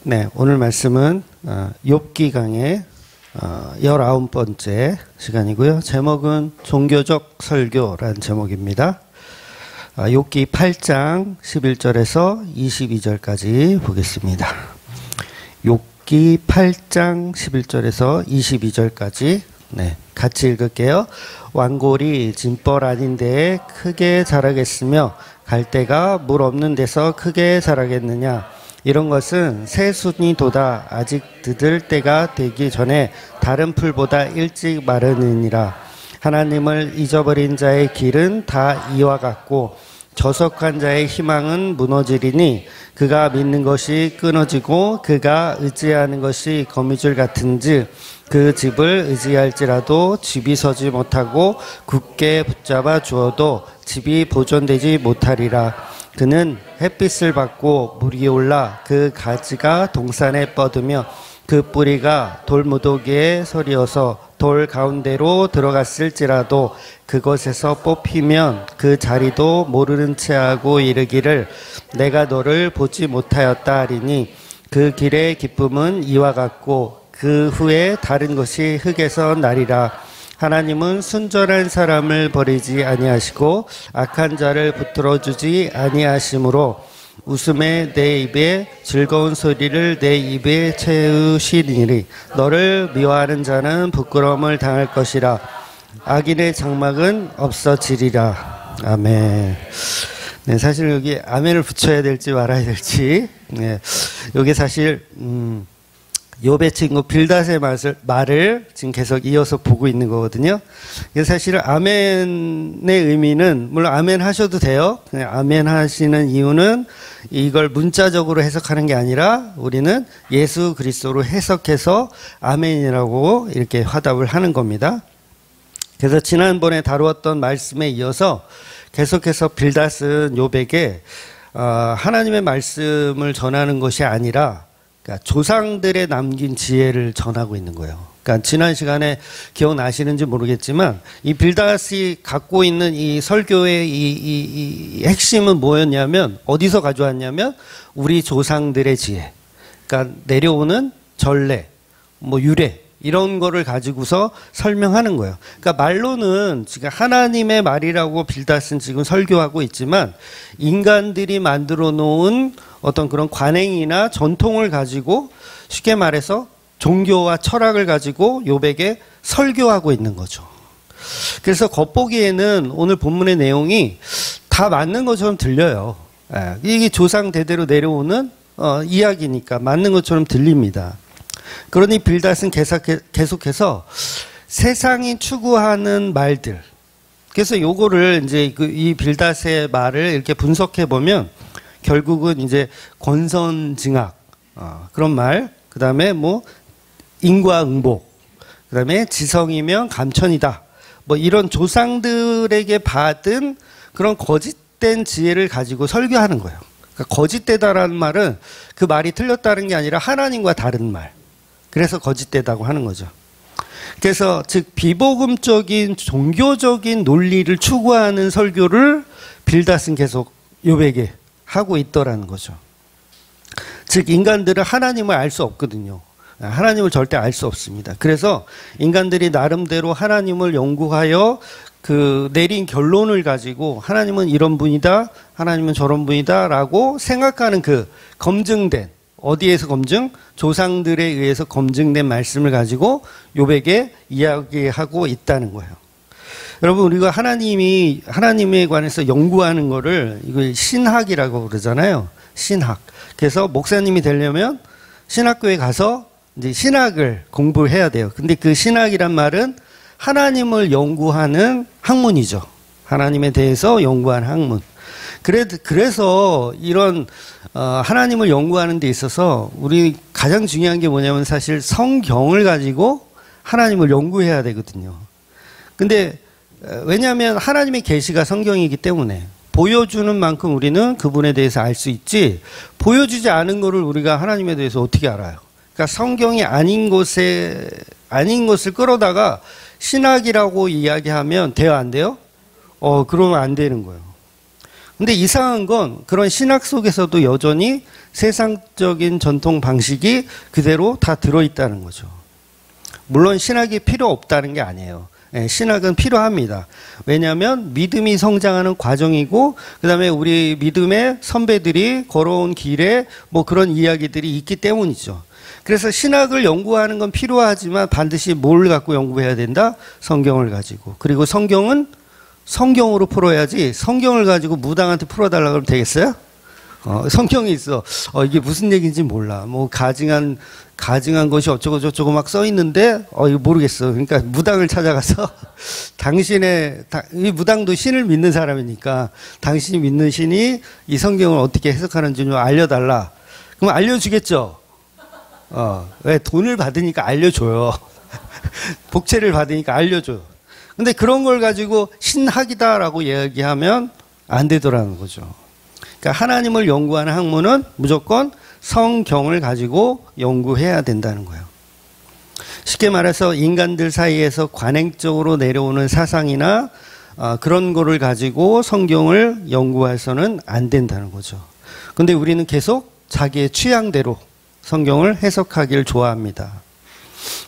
네, 오늘 말씀은 욥기 강의 19번째 시간이고요. 제목은 종교적 설교라는 제목입니다. 욥기 8장 11절에서 22절까지 보겠습니다. 욥기 8장 11절에서 22절까지 같이 읽을게요. 완골이 진벌 아닌 데에 크게 자라겠으며 갈대가 물 없는 데서 크게 자라겠느냐. 이런 것은 새순이 돋아 아직 뜯을 때가 되기 전에 다른 풀보다 일찍 마르느니라. 하나님을 잊어버린 자의 길은 다 이와 같고 저속한 자의 희망은 무너지리니 그가 믿는 것이 끊어지고 그가 의지하는 것이 거미줄 같은즉 그 집을 의지할지라도 집이 서지 못하고 굳게 붙잡아 주어도 집이 보존되지 못하리라. 그는 햇빛을 받고 물이 올라 그 가지가 동산에 뻗으며 그 뿌리가 돌무더기에 서리어서 돌 가운데로 들어갔을지라도 그것에서 뽑히면 그 자리도 모르는 채 하고 이르기를 내가 너를 보지 못하였다 하리니 그 길의 기쁨은 이와 같고 그 후에 다른 것이 흙에서 나리라. 하나님은 순전한 사람을 버리지 아니하시고 악한 자를 붙들어 주지 아니하심으로 웃음에 내 입에 즐거운 소리를 내 입에 채우시리니 너를 미워하는 자는 부끄러움을 당할 것이라. 악인의 장막은 없어지리라. 아멘. 네, 사실 여기 아멘을 붙여야 될지 말아야 될지. 네, 여기 사실 욥의 친구 빌닷의 말을 지금 계속 이어서 보고 있는 거거든요. 사실은 아멘의 의미는 물론 아멘 하셔도 돼요. 아멘 하시는 이유는 이걸 문자적으로 해석하는 게 아니라 우리는 예수 그리스도로 해석해서 아멘이라고 이렇게 화답을 하는 겁니다. 그래서 지난번에 다루었던 말씀에 이어서 계속해서 빌닷은 욥에게 하나님의 말씀을 전하는 것이 아니라 그러니까 조상들의 남긴 지혜를 전하고 있는 거예요. 그러니까 지난 시간에 기억나시는지 모르겠지만 이 빌닷이 갖고 있는 이 설교의 이 핵심은 뭐였냐면 어디서 가져왔냐면 우리 조상들의 지혜. 그러니까 내려오는 전례, 유래 이런 거를 가지고서 설명하는 거예요. 그러니까 말로는 지금 하나님의 말이라고 빌닷은 지금 설교하고 있지만 인간들이 만들어 놓은 어떤 그런 관행이나 전통을 가지고 쉽게 말해서 종교와 철학을 가지고 욥에게 설교하고 있는 거죠. 그래서 겉보기에는 오늘 본문의 내용이 다 맞는 것처럼 들려요. 이게 조상 대대로 내려오는 이야기니까 맞는 것처럼 들립니다. 그러니 빌닷은 계속해서 세상이 추구하는 말들. 그래서 요거를 이제 이 빌닷의 말을 이렇게 분석해 보면 결국은 이제 권선징악, 그런 말, 그 다음에 인과응복, 그 다음에 지성이면 감천이다. 이런 조상들에게 받은 그런 거짓된 지혜를 가지고 설교하는 거예요. 그러니까 거짓되다라는 말은 그 말이 틀렸다는 게 아니라 하나님과 다른 말. 그래서 거짓되다고 하는 거죠. 그래서 즉 비복음적인 종교적인 논리를 추구하는 설교를 빌닷은 계속 욥에게 하고 있더라는 거죠. 즉 인간들은 하나님을 알 수 없거든요. 하나님을 절대 알 수 없습니다. 그래서 인간들이 나름대로 하나님을 연구하여 내린 결론을 가지고 하나님은 이런 분이다, 하나님은 저런 분이다 라고 생각하는 검증된 어디에서 검증? 조상들에 의해서 검증된 말씀을 가지고 욥에게 이야기하고 있다는 거예요. 여러분 우리가 하나님에 관해서 연구하는 거를 이걸 신학이라고 그러잖아요. 신학. 그래서 목사님이 되려면 신학교에 가서 이제 신학을 공부해야 돼요. 근데 그 신학이란 말은 하나님을 연구하는 학문이죠. 하나님에 대해서 연구하는 학문. 그래서 이런 하나님을 연구하는 데 있어서 우리 가장 중요한 게 뭐냐면 사실 성경을 가지고 하나님을 연구해야 되거든요. 근데 왜냐하면 하나님의 계시가 성경이기 때문에 보여주는 만큼 우리는 그분에 대해서 알 수 있지 보여주지 않은 거를 우리가 하나님에 대해서 어떻게 알아요? 그러니까 성경이 아닌 것을 끌어다가 신학이라고 이야기하면 돼요, 안 돼요? 그러면 안 되는 거예요. 근데 이상한 건 그런 신학 속에서도 여전히 세상적인 전통 방식이 그대로 다 들어있다는 거죠. 물론 신학이 필요 없다는 게 아니에요. 신학은 필요합니다. 왜냐하면 믿음이 성장하는 과정이고, 그 다음에 우리 믿음의 선배들이 걸어온 길에 뭐 그런 이야기들이 있기 때문이죠. 그래서 신학을 연구하는 건 필요하지만 반드시 뭘 갖고 연구해야 된다? 성경을 가지고. 그리고 성경은 성경으로 풀어야지 성경을 가지고 무당한테 풀어달라고 하면 되겠어요? 성경이 있어. 이게 무슨 얘기인지 몰라. 뭐 가증한 것이 어쩌고 저쩌고 막 써 있는데 이거 모르겠어. 그러니까 무당을 찾아가서 이 무당도 신을 믿는 사람이니까 당신이 믿는 신이 이 성경을 어떻게 해석하는지 좀 알려달라. 그럼 알려주겠죠. 왜 돈을 받으니까 알려줘요. 복채를 받으니까 알려줘요. 근데 그런 걸 가지고 신학이다라고 얘기하면 안 되더라는 거죠. 그러니까 하나님을 연구하는 학문은 무조건 성경을 가지고 연구해야 된다는 거예요. 쉽게 말해서 인간들 사이에서 관행적으로 내려오는 사상이나 그런 거를 가지고 성경을 연구해서는 안 된다는 거죠. 근데 우리는 계속 자기의 취향대로 성경을 해석하기를 좋아합니다.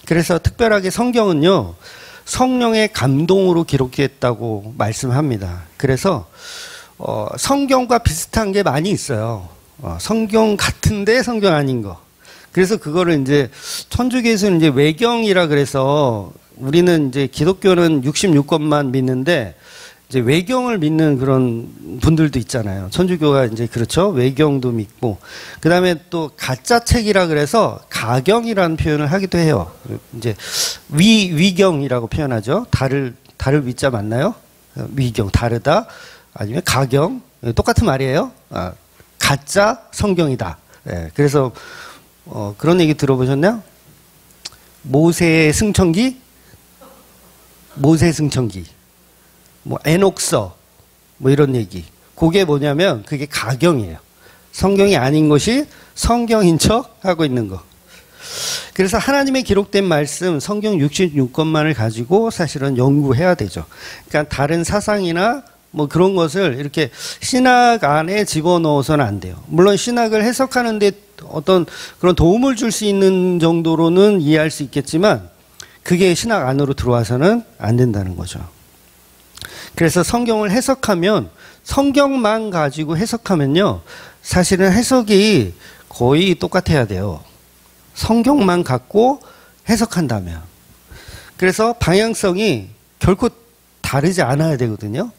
그래서 특별하게 성경은요, 성령의 감동으로 기록했다고 말씀합니다. 그래서 성경과 비슷한 게 많이 있어요. 성경 같은데 성경 아닌 거. 그래서 그거를 이제 천주교에서는 이제 외경이라 그래서 우리는 이제 기독교는 66권만 믿는데 이제 외경을 믿는 그런 분들도 있잖아요. 천주교가 이제 그렇죠. 외경도 믿고. 그 다음에 또 가짜 책이라 그래서 가경이라는 표현을 하기도 해요. 이제 위경이라고 표현하죠. 다를 위자 맞나요? 위경, 다르다. 아니면 가경. 똑같은 말이에요. 가짜 성경이다. 그래서 그런 얘기 들어보셨나요? 모세의 승천기? 모세 승천기. 뭐 에녹서 뭐 이런 얘기. 그게 뭐냐면 그게 가경이에요. 성경이 아닌 것이 성경인 척 하고 있는 거. 그래서 하나님의 기록된 말씀 성경 66권만을 가지고 사실은 연구해야 되죠. 그러니까 다른 사상이나 뭐 그런 것을 이렇게 신학 안에 집어넣어서는 안 돼요. 물론 신학을 해석하는데 어떤 그런 도움을 줄 수 있는 정도로는 이해할 수 있겠지만 그게 신학 안으로 들어와서는 안 된다는 거죠. 그래서 성경을 해석하면 성경만 가지고 해석하면요, 사실은 해석이 거의 똑같아야 돼요. 성경만 갖고 해석한다면. 그래서 방향성이 결코 다르지 않아야 되거든요.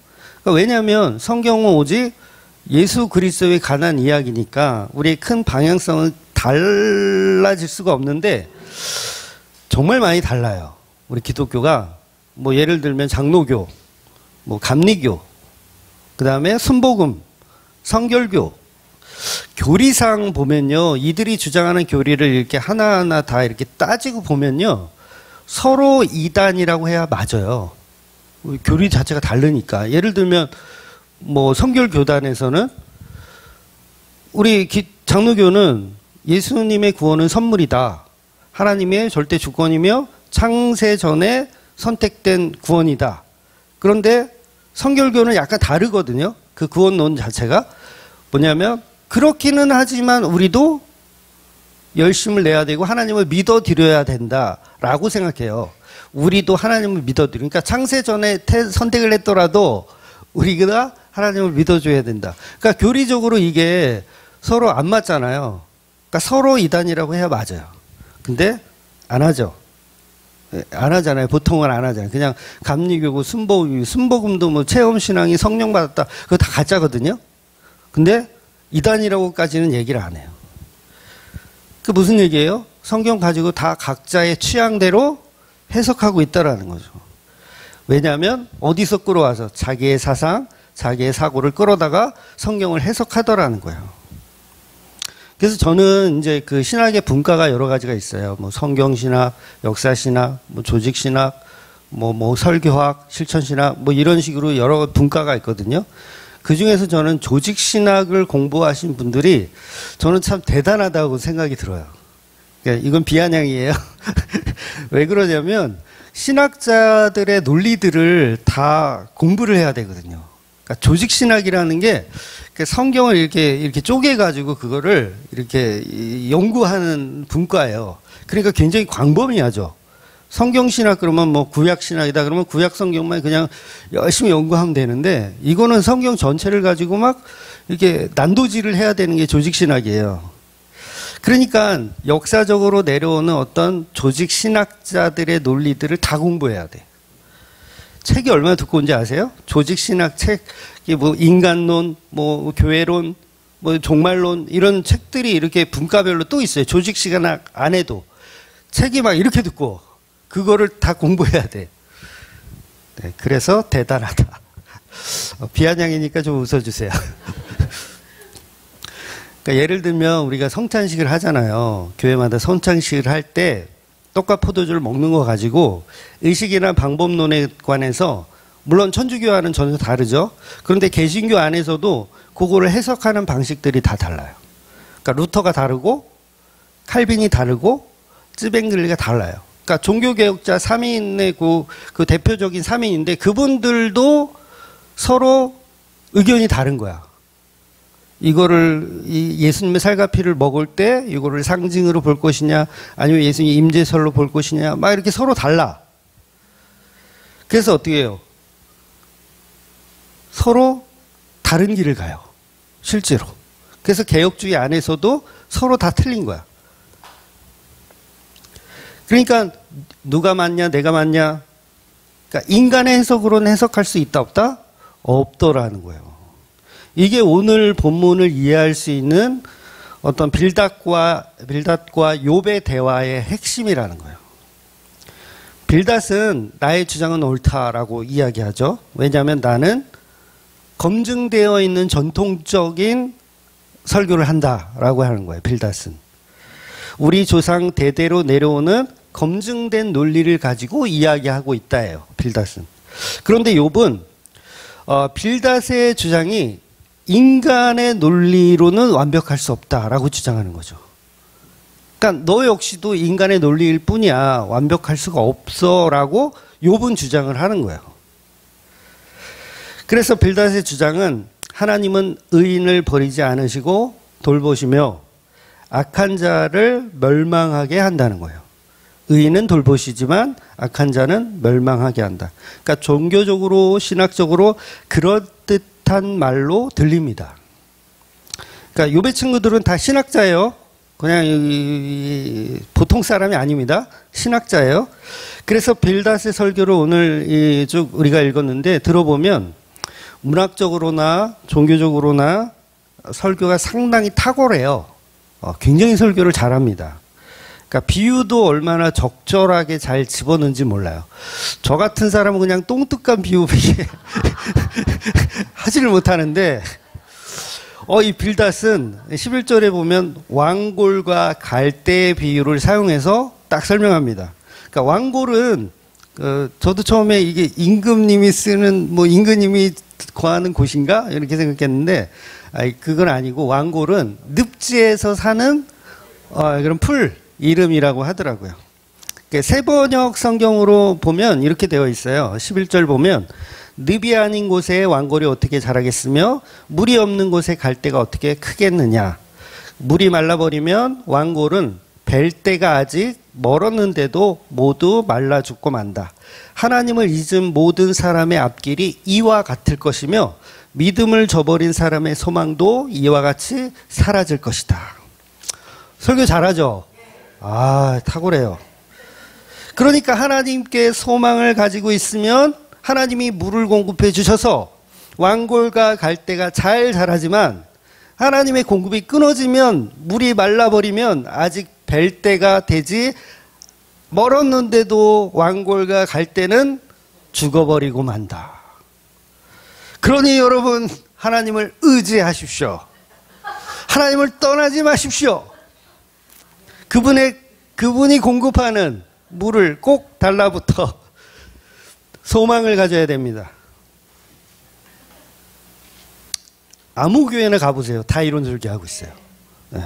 그러니까 왜냐하면 성경은 오직 예수 그리스도에 관한 이야기니까 우리의 큰 방향성은 달라질 수가 없는데 정말 많이 달라요. 우리 기독교가 뭐 예를 들면 장로교, 뭐 감리교, 그 다음에 순복음, 성결교, 교리상 보면요, 이들이 주장하는 교리를 이렇게 하나하나 다 이렇게 따지고 보면요, 서로 이단이라고 해야 맞아요. 교리 자체가 다르니까. 예를 들면 뭐 성결교단에서는 우리 장로교는 예수님의 구원은 선물이다. 하나님의 절대 주권이며 창세 전에 선택된 구원이다. 그런데 성결교는 약간 다르거든요. 그 구원론 자체가 뭐냐면 그렇기는 하지만 우리도 열심을 내야 되고 하나님을 믿어드려야 된다라고 생각해요. 우리도 하나님을 믿어드려. 그러니까 창세 전에 선택을 했더라도 우리가 하나님을 믿어줘야 된다. 그러니까 교리적으로 이게 서로 안 맞잖아요. 그러니까 서로 이단이라고 해야 맞아요. 근데 안 하죠. 안 하잖아요. 보통은 안 하잖아요. 그냥 감리교고 순복음도 뭐 체험신앙이 성령 받았다. 그거 다 가짜거든요. 근데 이단이라고까지는 얘기를 안 해요. 그 무슨 얘기예요? 성경 가지고 다 각자의 취향대로 해석하고 있다라는 거죠. 왜냐하면 어디서 끌어와서 자기의 사상, 자기의 사고를 끌어다가 성경을 해석하더라는 거예요. 그래서 저는 이제 그 신학의 분과가 여러 가지가 있어요. 뭐 성경신학, 역사신학, 뭐 조직신학, 뭐 설교학, 실천신학, 뭐 이런 식으로 여러 분과가 있거든요. 그 중에서 저는 조직신학을 공부하신 분들이 저는 참 대단하다고 생각이 들어요. 그러니까 이건 비아냥이에요. 왜 그러냐면 신학자들의 논리들을 다 공부를 해야 되거든요. 그러니까 그러니까 조직 신학이라는 게 성경을 이렇게 쪼개가지고 그거를 이렇게 연구하는 분과예요. 그러니까 굉장히 광범위하죠. 성경 신학 그러면 뭐 구약 신학이다 그러면 구약 성경만 그냥 열심히 연구하면 되는데 이거는 성경 전체를 가지고 막 이렇게 난도질을 해야 되는 게 조직 신학이에요. 그러니까 역사적으로 내려오는 어떤 조직 신학자들의 논리들을 다 공부해야 돼. 책이 얼마나 두꺼운지 아세요? 조직 신학 책, 뭐 인간론, 뭐 교회론, 뭐 종말론 이런 책들이 이렇게 분과별로 또 있어요. 조직 신학 안에도 책이 막 이렇게 두꺼워. 그거를 다 공부해야 돼. 네, 그래서 대단하다. 비아냥이니까 좀 웃어주세요. 그러니까 예를 들면 우리가 성찬식을 하잖아요. 교회마다 성찬식을 할 때 떡과 포도주를 먹는 거 가지고 의식이나 방법론에 관해서 물론 천주교와는 전혀 다르죠. 그런데 개신교 안에서도 그거를 해석하는 방식들이 다 달라요. 그러니까 루터가 다르고 칼빈이 다르고 쯔뱅글리가 달라요. 그러니까 종교개혁자 3인의 그 대표적인 3인인데 그분들도 서로 의견이 다른 거야. 이거를 예수님의 살과 피를 먹을 때 이거를 상징으로 볼 것이냐 아니면 예수님 임재설로 볼 것이냐 막 이렇게 서로 달라. 그래서 어떻게 해요? 서로 다른 길을 가요. 실제로. 그래서 개혁주의 안에서도 서로 다 틀린 거야. 그러니까 누가 맞냐 내가 맞냐 그러니까 인간의 해석으로는 해석할 수 있다 없다? 없더라는 거예요. 이게 오늘 본문을 이해할 수 있는 어떤 빌닷과 욥의 대화의 핵심이라는 거예요. 빌닷은 나의 주장은 옳다라고 이야기하죠. 왜냐하면 나는 검증되어 있는 전통적인 설교를 한다라고 하는 거예요. 빌닷은. 우리 조상 대대로 내려오는 검증된 논리를 가지고 이야기하고 있다예요. 빌닷은. 그런데 욥은 빌닷의 주장이 인간의 논리로는 완벽할 수 없다라고 주장하는 거죠. 그러니까 너 역시도 인간의 논리일 뿐이야. 완벽할 수가 없어라고 욥은 주장을 하는 거예요. 그래서 빌닷의 주장은 하나님은 의인을 버리지 않으시고 돌보시며 악한 자를 멸망하게 한다는 거예요. 의인은 돌보시지만 악한 자는 멸망하게 한다. 그러니까 종교적으로 신학적으로 그럴듯한 말로 들립니다. 그러니까 욥의 친구들은 다 신학자예요. 그냥 보통 사람이 아닙니다. 신학자예요. 그래서 빌닷의 설교를 오늘 쭉 우리가 읽었는데 들어보면 문학적으로나 종교적으로나 설교가 상당히 탁월해요. 굉장히 설교를 잘합니다. 그러니까 비유도 얼마나 적절하게 잘 집어넣는지 몰라요. 저 같은 사람은 그냥 똥뚝한 비유밖에 하지를 못하는데 이 빌닷은 11절에 보면 왕골과 갈대의 비유를 사용해서 딱 설명합니다. 그러니까 왕골은 저도 처음에 이게 임금님이 쓰는 뭐 임금님이 거하는 곳인가 이렇게 생각했는데 그건 아니고 왕골은 늪지에서 사는 그런 풀 이름이라고 하더라고요. 세번역 성경으로 보면 이렇게 되어 있어요. 11절 보면 늪이 아닌 곳에 왕골이 어떻게 자라겠으며 물이 없는 곳에 갈대가 어떻게 크겠느냐. 물이 말라버리면 왕골은 벨 때가 아직 멀었는데도 모두 말라 죽고 만다. 하나님을 잊은 모든 사람의 앞길이 이와 같을 것이며 믿음을 저버린 사람의 소망도 이와 같이 사라질 것이다. 설교 잘하죠? 탁월해요. 그러니까 하나님께 소망을 가지고 있으면 하나님이 물을 공급해 주셔서 왕골과 갈대가 잘 자라지만 하나님의 공급이 끊어지면 물이 말라버리면 아직 벨 때가 되지 멀었는데도 왕골과 갈대는 죽어버리고 만다. 그러니 여러분 하나님을 의지하십시오. 하나님을 떠나지 마십시오. 그분이 공급하는 물을 꼭 달라붙어 소망을 가져야 됩니다. 아무 교회나 가보세요. 다 이런 설교하고 있어요. 네.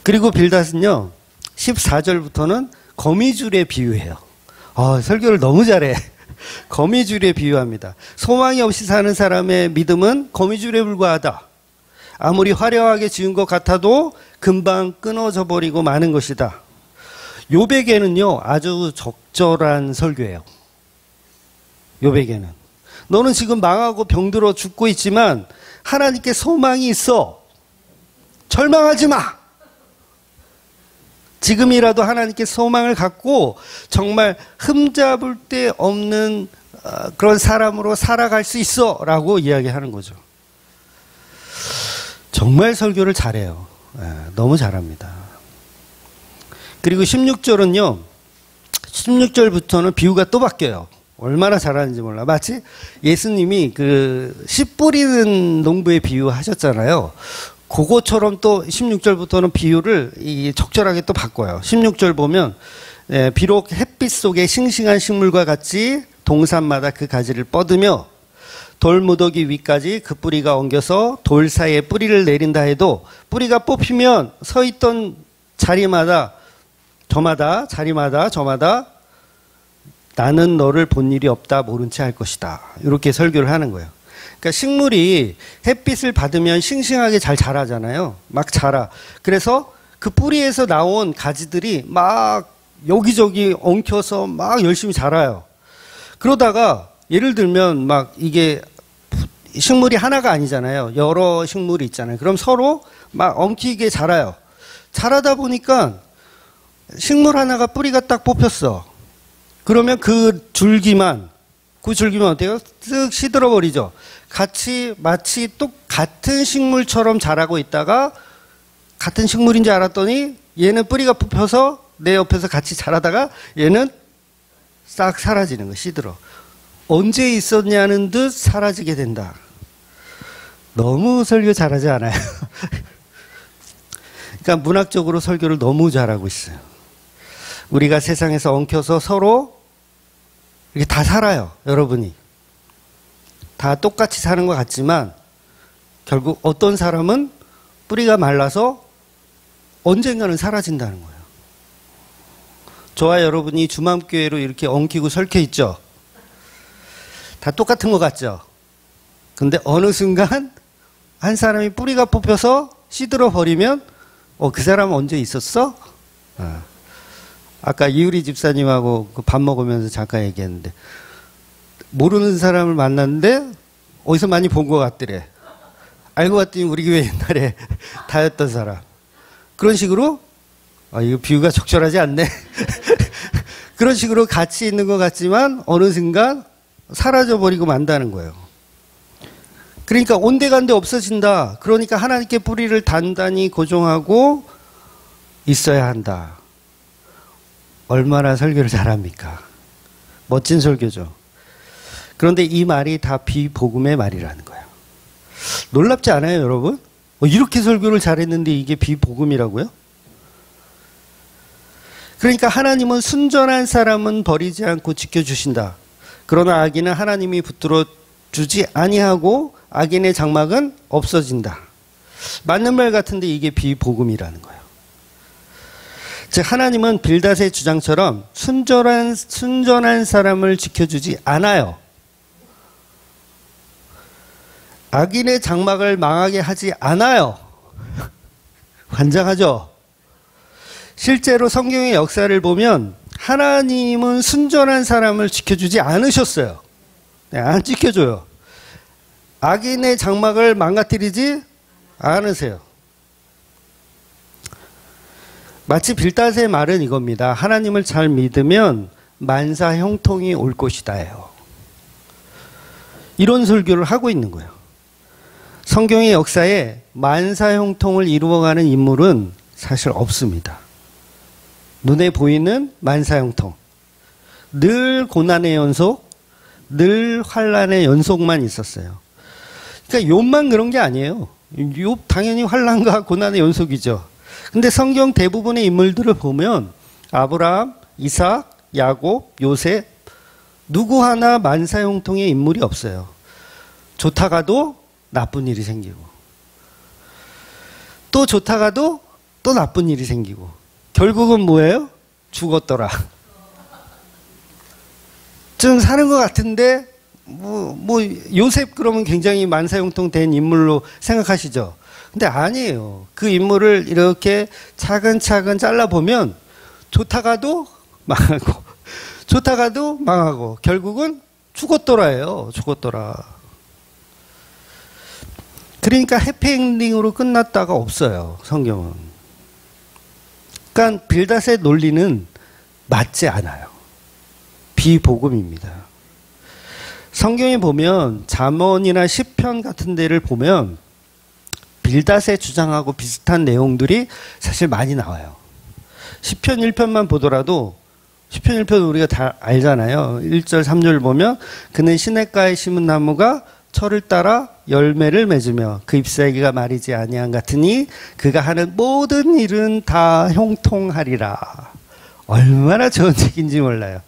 그리고 빌닷은요 14절부터는 거미줄에 비유해요. 설교를 너무 잘해. 거미줄에 비유합니다. 소망이 없이 사는 사람의 믿음은 거미줄에 불과하다. 아무리 화려하게 지은 것 같아도 금방 끊어져 버리고 마는 것이다. 욥에게는요, 아주 적절한 설교예요. 욥에게는. 너는 지금 망하고 병들어 죽고 있지만 하나님께 소망이 있어. 절망하지 마. 지금이라도 하나님께 소망을 갖고 정말 흠잡을 데 없는 그런 사람으로 살아갈 수 있어 라고 이야기하는 거죠. 정말 설교를 잘해요. 너무 잘합니다. 그리고 16절은요, 16절부터는 비유가 또 바뀌어요. 얼마나 잘하는지 몰라. 마치 예수님이 그 씨 뿌리는 농부의 비유 하셨잖아요. 그거처럼 또 16절부터는 비유를 적절하게 또 바꿔요. 16절 보면 비록 햇빛 속에 싱싱한 식물과 같이 동산마다 그 가지를 뻗으며 돌무더기 위까지 그 뿌리가 엉겨서 돌 사이에 뿌리를 내린다 해도 뿌리가 뽑히면 서 있던 자리마다 저마다 나는 너를 본 일이 없다 모른 채 할 것이다. 이렇게 설교를 하는 거예요. 그러니까 식물이 햇빛을 받으면 싱싱하게 잘 자라잖아요. 막 자라. 그래서 그 뿌리에서 나온 가지들이 막 여기저기 엉켜서 막 열심히 자라요. 그러다가 예를 들면 막 이게 식물이 하나가 아니잖아요. 여러 식물이 있잖아요. 그럼 서로 막 엉키게 자라요. 자라다 보니까 식물 하나가 뿌리가 딱 뽑혔어. 그러면 그 줄기만 어때요? 쓱 시들어버리죠. 마치 똑같은 식물처럼 자라고 있다가 같은 식물인 줄 알았더니 얘는 뿌리가 뽑혀서 내 옆에서 같이 자라다가 얘는 싹 사라지는 거예요. 시들어. 언제 있었냐는 듯 사라지게 된다. 너무 설교 잘하지 않아요? 그러니까 문학적으로 설교를 너무 잘하고 있어요. 우리가 세상에서 엉켜서 서로 이렇게 다 살아요. 여러분이. 다 똑같이 사는 것 같지만 결국 어떤 사람은 뿌리가 말라서 언젠가는 사라진다는 거예요. 저와 여러분이 주맘교회로 이렇게 엉키고 설켜 있죠. 다 똑같은 것 같죠. 근데 어느 순간 한 사람이 뿌리가 뽑혀서 시들어 버리면 그 사람은 언제 있었어? 아까 이유리 집사님하고 밥 먹으면서 잠깐 얘기했는데 모르는 사람을 만났는데 어디서 많이 본 것 같더래. 알고 봤더니 우리 교회 옛날에 다녔던 사람. 그런 식으로 이거 비유가 적절하지 않네. 그런 식으로 같이 있는 것 같지만 어느 순간 사라져버리고 만다는 거예요. 그러니까 온데간데 없어진다. 그러니까 하나님께 뿌리를 단단히 고정하고 있어야 한다. 얼마나 설교를 잘합니까? 멋진 설교죠. 그런데 이 말이 다 비복음의 말이라는 거예요. 놀랍지 않아요, 여러분? 이렇게 설교를 잘했는데 이게 비복음이라고요? 그러니까 하나님은 순전한 사람은 버리지 않고 지켜주신다. 그러나 악인은 하나님이 붙들어 주지 아니하고 악인의 장막은 없어진다. 맞는 말 같은데 이게 비복음이라는 거예요. 즉 하나님은 빌닷의 주장처럼 순전한 사람을 지켜주지 않아요. 악인의 장막을 망하게 하지 않아요. 환장하죠? 실제로 성경의 역사를 보면 하나님은 순전한 사람을 지켜주지 않으셨어요. 안 지켜줘요. 악인의 장막을 망가뜨리지 않으세요. 마치 빌닷의 말은 이겁니다. 하나님을 잘 믿으면 만사 형통이 올 것이다예요. 이런 설교를 하고 있는 거예요. 성경의 역사에 만사 형통을 이루어가는 인물은 사실 없습니다. 눈에 보이는 만사 형통. 늘 고난의 연속, 늘 환난의 연속만 있었어요. 그러니까 욥만 그런 게 아니에요. 욥 당연히 환난과 고난의 연속이죠. 근데 성경 대부분의 인물들을 보면 아브라함, 이삭, 야곱, 요셉 누구 하나 만사형통의 인물이 없어요. 좋다가도 나쁜 일이 생기고 또 좋다가도 또 나쁜 일이 생기고 결국은 뭐예요? 죽었더라. 사는 것 같은데 뭐 요셉 그러면 굉장히 만사형통된 인물로 생각하시죠. 근데 아니에요. 그 인물을 이렇게 차근차근 잘라보면 좋다가도 망하고 좋다가도 망하고 결국은 죽었더라예요. 죽었더라. 그러니까 해피엔딩으로 끝났다가 없어요. 성경은. 그러니까 빌닷의 논리는 맞지 않아요. 비복음입니다. 성경에 보면 잠언이나 시편 같은 데를 보면 빌닷의 주장하고 비슷한 내용들이 사실 많이 나와요. 시편 1편만 보더라도 시편 1편 우리가 다 알잖아요. 1절 3절 보면 그는 시냇가에 심은 나무가 철을 따라 열매를 맺으며 그 잎사귀가 마르지 아니한 같으니 그가 하는 모든 일은 다 형통하리라. 얼마나 좋은 책인지 몰라요.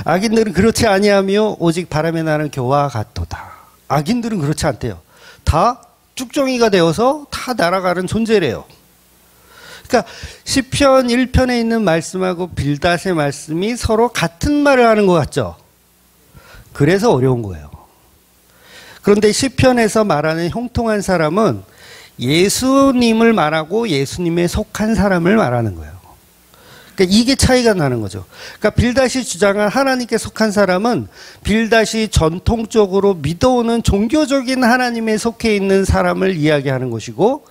악인들은 그렇지 아니하며 오직 바람에 나는 겨와 같도다. 악인들은 그렇지 않대요. 다 쭉정이가 되어서 다 날아가는 존재래요. 그러니까 시편 1편에 있는 말씀하고 빌닷의 말씀이 서로 같은 말을 하는 것 같죠. 그래서 어려운 거예요. 그런데 시편에서 말하는 형통한 사람은 예수님을 말하고 예수님에 속한 사람을 말하는 거예요. 그러니까 이게 차이가 나는 거죠. 그러니까 빌닷이 주장한 하나님께 속한 사람은 빌닷이 전통적으로 믿어오는 종교적인 하나님에 속해 있는 사람을 이야기하는 것이고,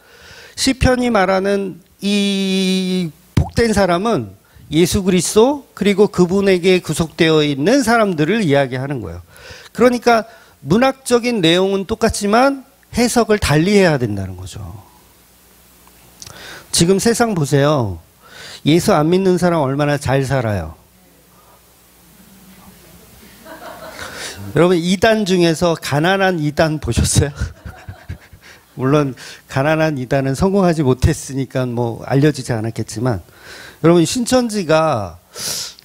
시편이 말하는 이 복된 사람은 예수 그리스도 그리고 그분에게 구속되어 있는 사람들을 이야기하는 거예요. 그러니까 문학적인 내용은 똑같지만 해석을 달리해야 된다는 거죠. 지금 세상 보세요. 예수 안 믿는 사람 얼마나 잘 살아요. 여러분 이단 중에서 가난한 이단 보셨어요? 물론 가난한 이단은 성공하지 못했으니까 뭐 알려지지 않았겠지만, 여러분 신천지가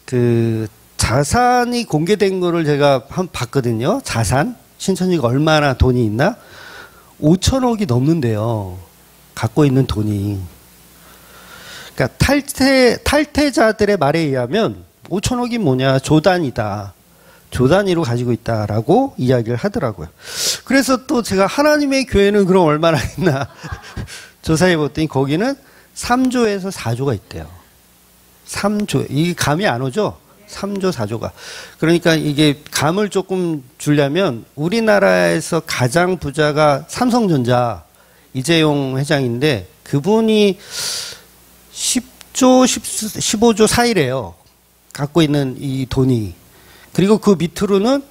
그 자산이 공개된 거를 제가 한번 봤거든요. 자산 신천지가 얼마나 돈이 있나? 5천억이 넘는데요. 갖고 있는 돈이. 그러니까 탈퇴자들의 말에 의하면 5천억이 뭐냐, 조단이다. 조단위로 가지고 있다라고 이야기를 하더라고요. 그래서 또 제가 하나님의 교회는 그럼 얼마나 있나 조사해 봤더니 거기는 3조에서 4조가 있대요. 3조. 이게 감이 안 오죠? 3조, 4조가. 그러니까 이게 감을 조금 주려면 우리나라에서 가장 부자가 삼성전자 이재용 회장인데 그분이 10조, 15조 사이래요. 갖고 있는 이 돈이. 그리고 그 밑으로는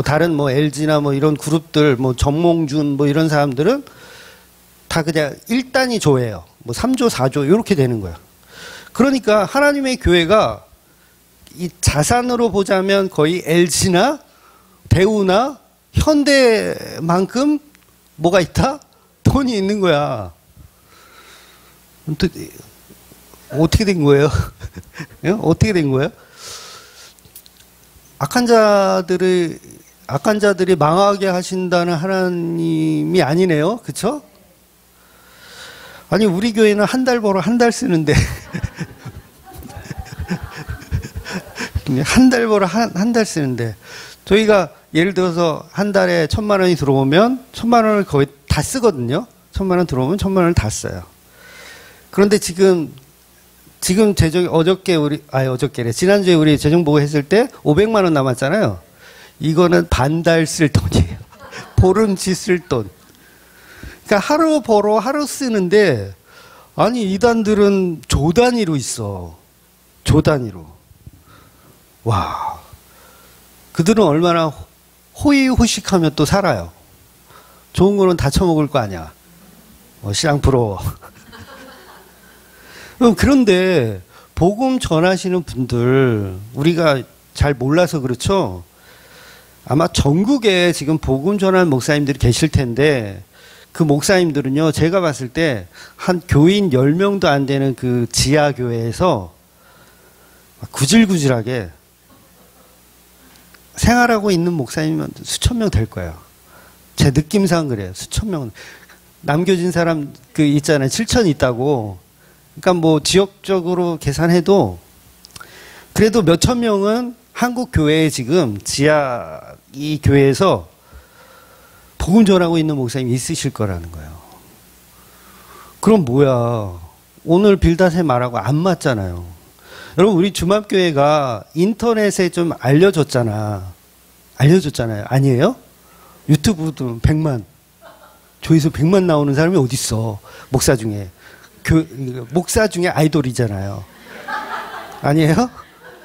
다른 LG나 이런 그룹들, 정몽준 이런 사람들은 다 그냥 1단위 조예요. 3조, 4조 이렇게 되는 거예요. 그러니까 하나님의 교회가 이 자산으로 보자면 거의 LG나 대우나 현대만큼 뭐가 있다? 돈이 있는 거야. 어떻게 된 거예요? 어떻게 된 거예요? 악한 자들이 망하게 하신다는 하나님이 아니네요. 그쵸? 아니, 우리 교회는 한 달 벌어 한 달 쓰는데. 한 달 벌어 한 달 쓰는데. 저희가 예를 들어서 한 달에 1,000만 원이 들어오면 1,000만 원을 거의 다 쓰거든요. 1,000만 원 들어오면 1,000만 원을 다 써요. 그런데 지금 지난주에 우리 재정보고 했을 때 500만 원 남았잖아요. 이거는 반달 쓸 돈이에요. 보름치 쓸 돈. 그러니까 하루 벌어 하루 쓰는데, 아니 이단들은 조 단위로 있어. 조 단위로. 와, 그들은 얼마나 호의호식하며 또 살아요. 좋은 거는 다 처먹을 거 아니야. 신앙 부러워. 그런데 복음 전하시는 분들 우리가 잘 몰라서 그렇죠. 아마 전국에 지금 복음 전하는 목사님들이 계실 텐데, 그 목사님들은요, 제가 봤을 때 한 교인 10명도 안 되는 그 지하 교회에서 구질구질하게 생활하고 있는 목사님은 수천 명 될 거예요. 제 느낌상 그래요. 수천 명. 남겨진 사람 그 있잖아요. 7천 있다고. 그러니까 지역적으로 계산해도 그래도 몇천 명은 한국 교회에 지금 지하 이 교회에서 복음 전하고 있는 목사님이 있으실 거라는 거예요. 그럼 뭐야? 오늘 빌닷의 말하고 안 맞잖아요. 여러분, 우리 주맙교회가 인터넷에 좀 알려졌잖아요. 아니에요? 유튜브도 100만, 조회수 100만 나오는 사람이 어딨어. 목사 중에. 목사 중에 아이돌이잖아요. 아니에요?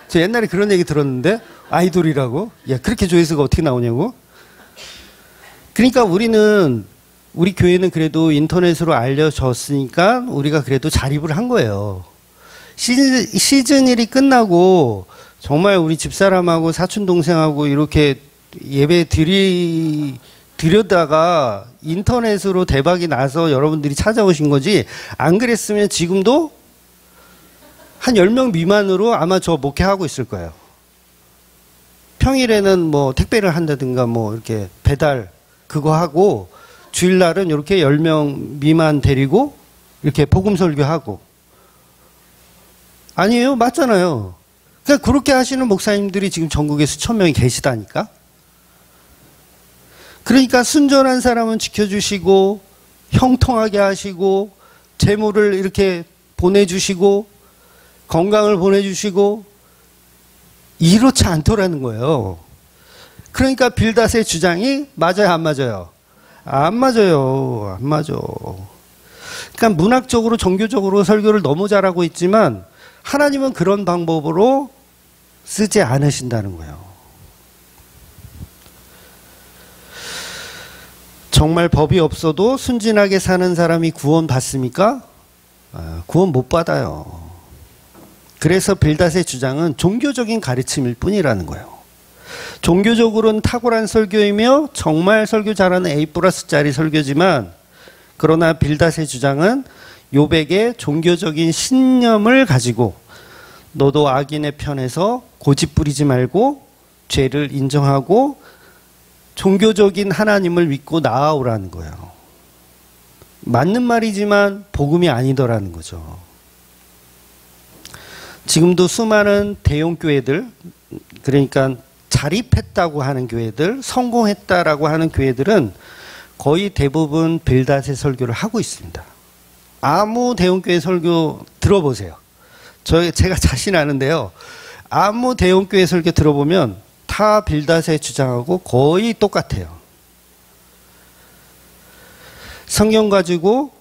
저 옛날에 그런 얘기 들었는데, 아이돌이라고? 야, 그렇게 조회수가 어떻게 나오냐고? 그러니까 우리 교회는 그래도 인터넷으로 알려졌으니까 우리가 그래도 자립을 한 거예요. 시즌 1이 끝나고 정말 우리 집사람하고 사촌동생하고 이렇게 예배 드려다가 인터넷으로 대박이 나서 여러분들이 찾아오신 거지, 안 그랬으면 지금도 한 10명 미만으로 아마 저 목회하고 있을 거예요. 평일에는 뭐 택배를 한다든가 뭐 이렇게 배달 그거 하고, 주일날은 이렇게 10명 미만 데리고 이렇게 복음 설교하고. 아니에요? 맞잖아요. 그러니까 그렇게 하시는 목사님들이 지금 전국에 수천 명이 계시다니까. 그러니까 순전한 사람은 지켜주시고 형통하게 하시고 재물을 이렇게 보내주시고 건강을 보내주시고 이렇지 않더라는 거예요. 그러니까 빌닷의 주장이 맞아요, 안 맞아요? 안 맞아요. 안 맞아. 그러니까 문학적으로 종교적으로 설교를 너무 잘하고 있지만 하나님은 그런 방법으로 쓰지 않으신다는 거예요. 정말 법이 없어도 순진하게 사는 사람이 구원 받습니까? 구원 못 받아요. 그래서 빌닷의 주장은 종교적인 가르침일 뿐이라는 거예요. 종교적으로는 탁월한 설교이며 정말 설교 잘하는 A+짜리 설교지만, 그러나 빌닷의 주장은 욥에게 종교적인 신념을 가지고 너도 악인의 편에서 고집 부리지 말고 죄를 인정하고 종교적인 하나님을 믿고 나아오라는 거예요. 맞는 말이지만 복음이 아니더라는 거죠. 지금도 수많은 대형 교회들, 그러니까 자립했다고 하는 교회들, 성공했다라고 하는 교회들은 거의 대부분 빌닷의 설교를 하고 있습니다. 아무 대형교회 설교 들어보세요. 제가 자신 아는데요. 아무 대형교회 설교 들어보면 다 빌닷의 주장하고 거의 똑같아요. 성경 가지고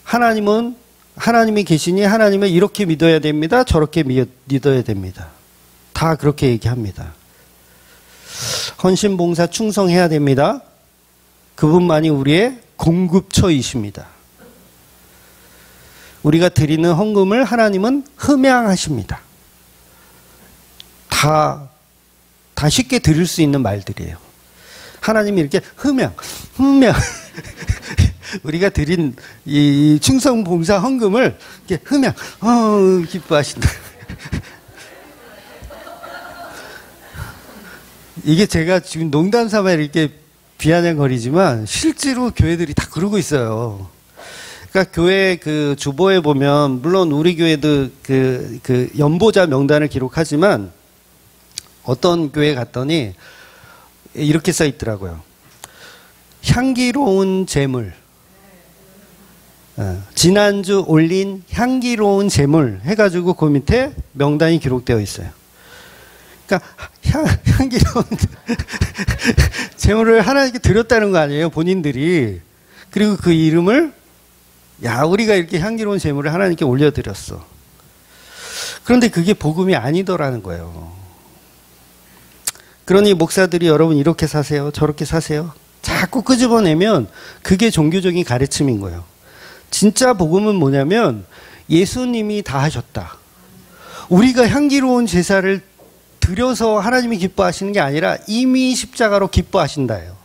하나님이 계시니 하나님을 이렇게 믿어야 됩니다. 저렇게 믿어야 됩니다. 다 그렇게 얘기합니다. 헌신, 봉사, 충성해야 됩니다. 그분만이 우리의 공급처이십니다. 우리가 드리는 헌금을 하나님은 흠양하십니다. 다 쉽게 드릴 수 있는 말들이에요. 하나님이 이렇게 흠양 우리가 드린 이 충성, 봉사, 헌금을 이렇게 흠양 기뻐하신다. 이게 제가 지금 농담 삼아 이렇게 비아냥거리지만 실제로 교회들이 다 그러고 있어요. 그러니까 교회 그 주보에 보면, 물론 우리 교회도 그 연보자 명단을 기록하지만 어떤 교회 갔더니 이렇게 써 있더라고요. 향기로운 제물, 지난주 올린 향기로운 제물 해가지고 그 밑에 명단이 기록되어 있어요. 그러니까 향기로운 제물을 하나님께 드렸다는 거 아니에요, 본인들이. 그리고 그 이름을, 야, 우리가 이렇게 향기로운 제물을 하나님께 올려드렸어. 그런데 그게 복음이 아니더라는 거예요. 그러니 목사들이 여러분 이렇게 사세요, 저렇게 사세요, 자꾸 끄집어내면 그게 종교적인 가르침인 거예요. 진짜 복음은 뭐냐면 예수님이 다 하셨다. 우리가 향기로운 제사를 드려서 하나님이 기뻐하시는 게 아니라 이미 십자가로 기뻐하신다예요.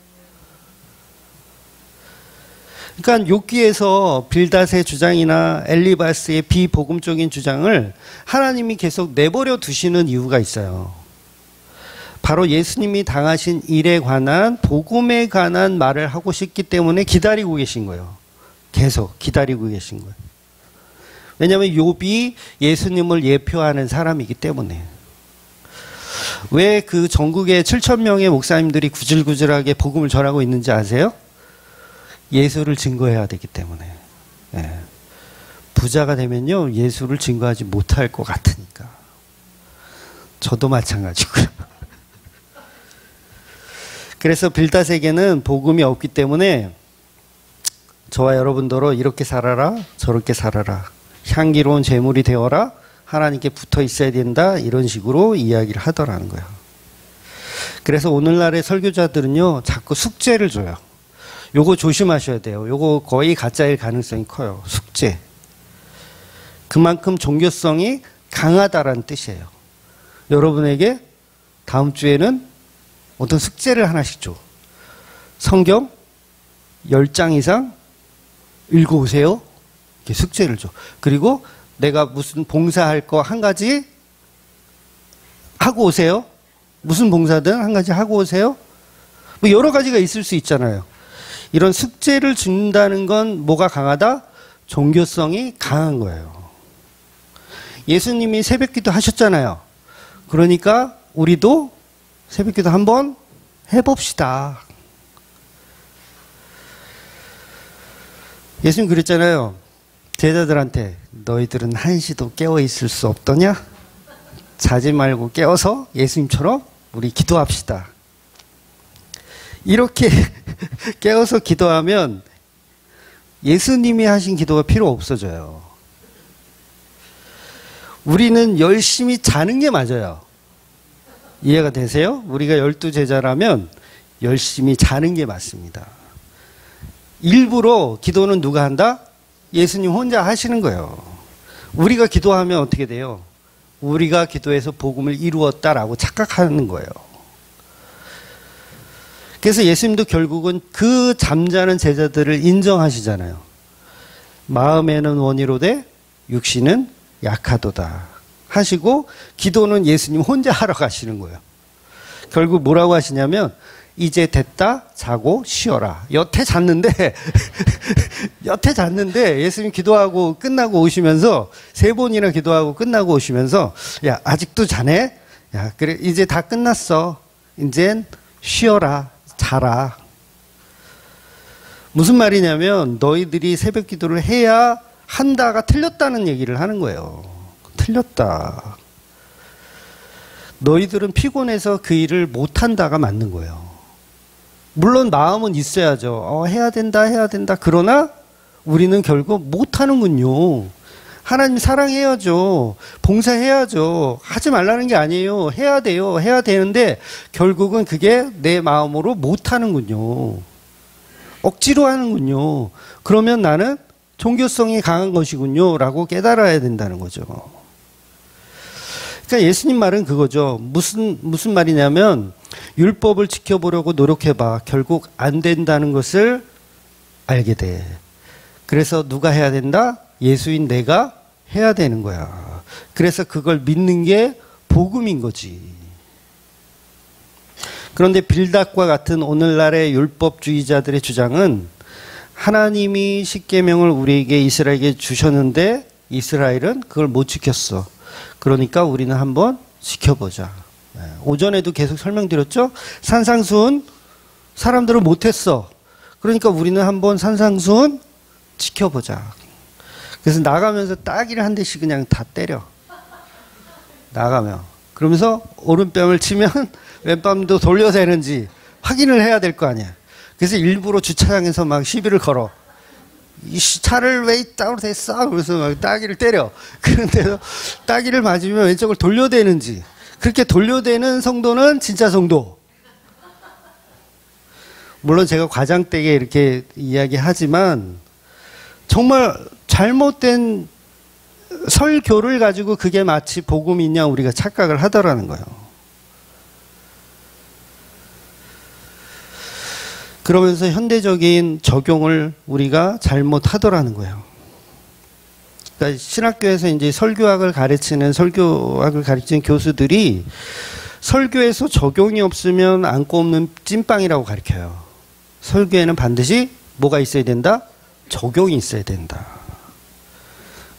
그러니까 욥기에서 빌닷의 주장이나 엘리바스의 비복음적인 주장을 하나님이 계속 내버려 두시는 이유가 있어요. 바로 예수님이 당하신 일에 관한, 복음에 관한 말을 하고 싶기 때문에 기다리고 계신 거예요. 계속 기다리고 계신 거예요. 왜냐하면 욥이 예수님을 예표하는 사람이기 때문에. 왜 그 전국에 7,000명의 목사님들이 구질구질하게 복음을 전하고 있는지 아세요? 예수를 증거해야 되기 때문에. 예. 부자가 되면요, 예수를 증거하지 못할 것 같으니까. 저도 마찬가지고요. 그래서 빌닷에게는 복음이 없기 때문에 저와 여러분들로 이렇게 살아라, 저렇게 살아라, 향기로운 재물이 되어라, 하나님께 붙어 있어야 된다, 이런 식으로 이야기를 하더라는 거예요. 그래서 오늘날의 설교자들은요, 자꾸 숙제를 줘요. 요거 조심하셔야 돼요. 요거 거의 가짜일 가능성이 커요. 숙제. 그만큼 종교성이 강하다라는 뜻이에요. 여러분에게 다음 주에는 어떤 숙제를 하나씩 줘. 성경 10장 이상 읽어오세요. 이렇게 숙제를 줘. 그리고 내가 무슨 봉사할 거 한 가지 하고 오세요. 무슨 봉사든 한 가지 하고 오세요. 뭐 여러 가지가 있을 수 있잖아요. 이런 숙제를 준다는 건 뭐가 강하다? 종교성이 강한 거예요. 예수님이 새벽기도 하셨잖아요. 그러니까 우리도 새벽기도 한번 해봅시다. 예수님 그랬잖아요. 제자들한테 너희들은 한시도 깨어 있을 수 없더냐? 자지 말고 깨어서 예수님처럼 우리 기도합시다. 이렇게 깨어서 기도하면 예수님이 하신 기도가 필요 없어져요. 우리는 열심히 자는 게 맞아요. 이해가 되세요? 우리가 12제자라면 열심히 자는 게 맞습니다. 일부러 기도는 누가 한다? 예수님 혼자 하시는 거예요. 우리가 기도하면 어떻게 돼요? 우리가 기도해서 복음을 이루었다라고 착각하는 거예요. 그래서 예수님도 결국은 그 잠자는 제자들을 인정하시잖아요. 마음에는 원이로되 육신은 약하도다 하시고 기도는 예수님 혼자 하러 가시는 거예요. 결국 뭐라고 하시냐면 이제 됐다 자고 쉬어라. 여태 잤는데 예수님 기도하고 끝나고 오시면서 3번이나 기도하고 끝나고 오시면서 야 아직도 자네? 야 그래 이제 다 끝났어. 이젠 쉬어라. 자라. 무슨 말이냐면 너희들이 새벽 기도를 해야 한다가 틀렸다는 얘기를 하는 거예요. 틀렸다. 너희들은 피곤해서 그 일을 못한다가 맞는 거예요. 물론 마음은 있어야죠. 해야 된다. 그러나 우리는 결국 못하는군요. 하나님 사랑해야죠. 봉사해야죠. 하지 말라는 게 아니에요. 해야 돼요. 해야 되는데 결국은 그게 내 마음으로 못하는군요. 억지로 하는군요. 그러면 나는 종교성이 강한 것이군요. 라고 깨달아야 된다는 거죠. 그러니까 예수님 말은 그거죠. 무슨 말이냐면 율법을 지켜보려고 노력해봐. 결국 안 된다는 것을 알게 돼. 그래서 누가 해야 된다? 예수인 내가 해야 되는 거야. 그래서 그걸 믿는 게 복음인 거지. 그런데 빌닷과 같은 오늘날의 율법주의자들의 주장은 하나님이 십계명을 우리에게 이스라엘에게 주셨는데 이스라엘은 그걸 못 지켰어. 그러니까 우리는 한번 지켜보자. 오전에도 계속 설명드렸죠. 산상수훈 사람들은 못했어. 그러니까 우리는 한번 산상수훈 지켜보자. 그래서 나가면서 따기를 한 대씩 그냥 다 때려. 나가면. 그러면서 오른뺨을 치면 왼뺨도 돌려대는지 확인을 해야 될 거 아니야. 그래서 일부러 주차장에서 막 시비를 걸어. 이 차를 왜 이따로 댔어? 그래서 막 따기를 때려. 그런데도 따기를 맞으면 왼쪽을 돌려대는지. 그렇게 돌려대는 성도는 진짜 성도. 물론 제가 과장되게 이렇게 이야기하지만 정말 잘못된 설교를 가지고 그게 마치 복음이냐 우리가 착각을 하더라는 거예요. 그러면서 현대적인 적용을 우리가 잘못하더라는 거예요. 그러니까 신학교에서 이제 설교학을 가르치는 교수들이 설교에서 적용이 없으면 안고 없는 찐빵이라고 가르쳐요. 설교에는 반드시 뭐가 있어야 된다? 적용이 있어야 된다.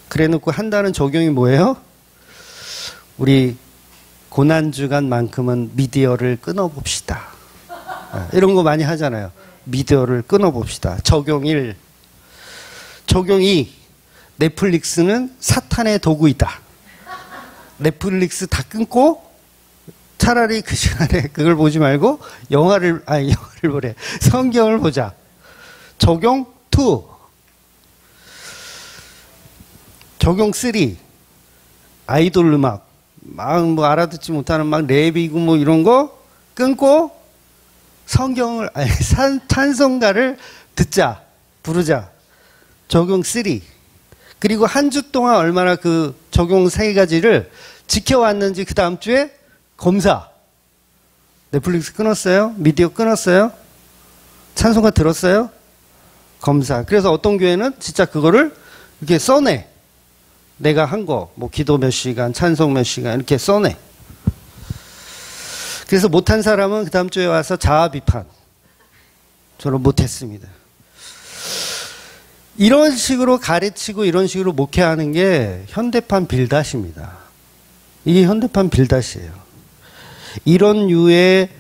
그래 놓고 한다는 적용이 뭐예요? 우리 고난주간만큼은 미디어를 끊어봅시다. 이런 거 많이 하잖아요. 미디어를 끊어봅시다. 적용 1. 적용 2. 넷플릭스는 사탄의 도구이다. 넷플릭스 다 끊고 차라리 그 시간에 그걸 보지 말고 영화를 보래. 성경을 보자. 적용 2. 적용 3. 아이돌 음악. 막 뭐 알아듣지 못하는 막 랩이고 뭐 이런 거 끊고 성경을, 찬송가를 듣자. 부르자. 적용 3. 그리고 한 주 동안 얼마나 그 적용 3가지를 지켜왔는지 그 다음 주에 검사. 넷플릭스 끊었어요? 미디어 끊었어요? 찬송가 들었어요? 검사. 그래서 어떤 교회는 진짜 그거를 이렇게 써내. 내가 한 거, 뭐 기도 몇 시간, 찬송 몇 시간 이렇게 써내. 그래서 못한 사람은 그 다음 주에 와서 자아 비판. 저는 못했습니다. 이런 식으로 가르치고 이런 식으로 목회하는 게 현대판 빌닷입니다. 이게 현대판 빌닷이에요. 이런 유의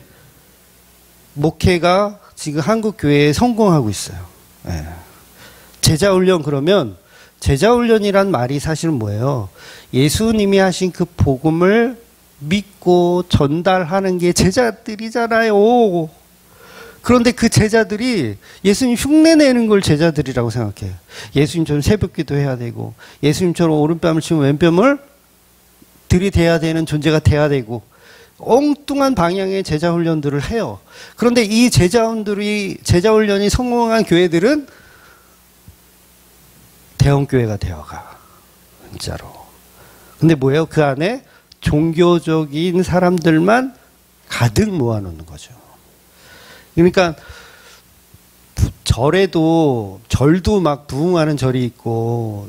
목회가 지금 한국 교회에 성공하고 있어요. 네. 제자훈련 그러면 제자훈련이란 말이 사실은 뭐예요? 예수님이 하신 그 복음을 믿고 전달하는 게 제자들이잖아요. 그런데 그 제자들이 예수님 흉내내는 걸 제자들이라고 생각해요. 예수님처럼 새벽기도 해야 되고 예수님처럼 오른뺨을 치면 왼뺨을 들이대야 되는 존재가 돼야 되고 엉뚱한 방향의 제자훈련들을 해요. 그런데 이 제자훈련이 성공한 교회들은 대형교회가 되어가. 진짜로. 근데 뭐예요? 그 안에 종교적인 사람들만 가득 모아놓는 거죠. 그러니까 절도 막 부흥하는 절이 있고